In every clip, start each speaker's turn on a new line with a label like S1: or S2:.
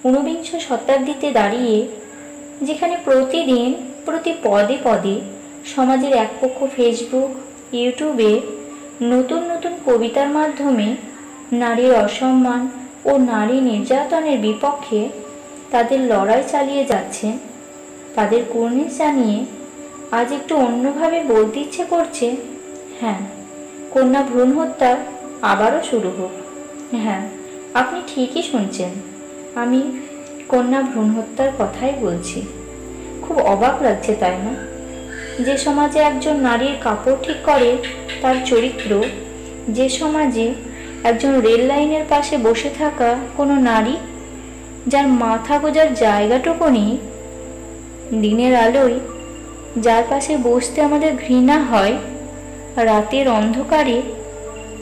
S1: ঊনবিংশ শতাব্দীতে দাঁড়িয়ে যেখানে প্রতিদিন প্রতি পদে পদে সমাজের এক পক্ষ ফেসবুক ইউটিউবে নতুন নতুন কবিতার মাধ্যমে নারীর অসম্মান ও নারী নির্যাতনের বিপক্ষে তাদের লড়াই চালিয়ে যাচ্ছেন, তাদের কুর্নিশ জানিয়ে আজ একটু অন্যভাবে বলতে ইচ্ছে করছে, হ্যাঁ, কন্যা ভ্রূণ হত্যা আবারও শুরু হোক। হ্যাঁ, আপনি ঠিকই শুনছেন, আমি কন্যা ভ্রূণ হত্যার কথাই বলছি। খুব অবাক লাগছে, তাই না? যে সমাজে একজন নারীর কাপড় ঠিক করে তার চরিত্র, যে সমাজে একজন রেল লাইনের পাশে বসে থাকা কোনো নারী যার মাথা গোজার জায়গাটুকু নেই, দিনের আলোয় যার পাশে বসতে আমাদের ঘৃণা হয়, রাতের অন্ধকারে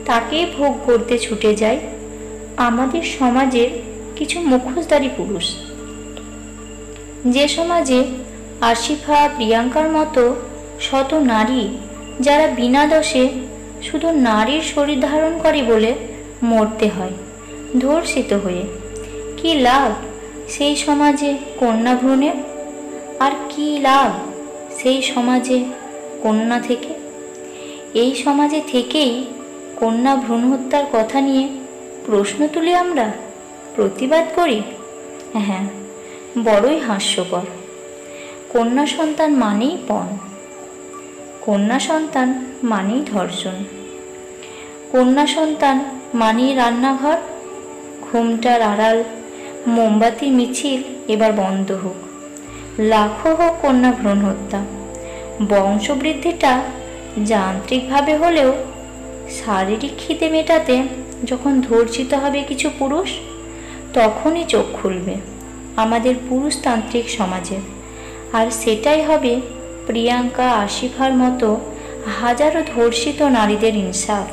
S1: তাকেই ভোগ করতে ছুটে যায় আমাদের সমাজের কিছু মুখোশধারী পুরুষ। যে সমাজে আশিফা, প্রিয়াঙ্কার মতো শত নারী যারা বিনা দোষে শুধু নারীর শরীর ধারণ করে বলে মরতে হয় ধর্ষিত হয়ে, কি লাভ সেই সমাজে কন্যা ভ্রূণের? আর কি লাভ সেই সমাজে কন্যা থেকে? এই সমাজে থেকেই কন্যা ভ্রূণ হত্যার কথা নিয়ে প্রশ্ন তুলি আমরা, প্রতিবাদ করি। হ্যাঁ, বড়ই হাস্যকর। কন্যা সন্তান মানেই পণ, কন্যা সন্তান মানেই ধর্ষণ, কন্যা সন্তান মানেই রান্নাঘর, ঘুমটার আড়াল মোমবাতির মিছিল এবার বন্ধ হোক, লাখো হোক কন্যা ভ্রূণ হত্যা। বংশবৃদ্ধিটা যান্ত্রিকভাবে হলেও শারীরিক খিদে মেটাতে যখন ধর্ষিত হবে কিছু পুরুষ, তখনই চোখ খুলবে আমাদের পুরুষতান্ত্রিক সমাজের। আর সেটাই হবে প্রিয়াঙ্কা, আশিফার মতো হাজারো ধর্ষিত নারীদের ইনসাফ।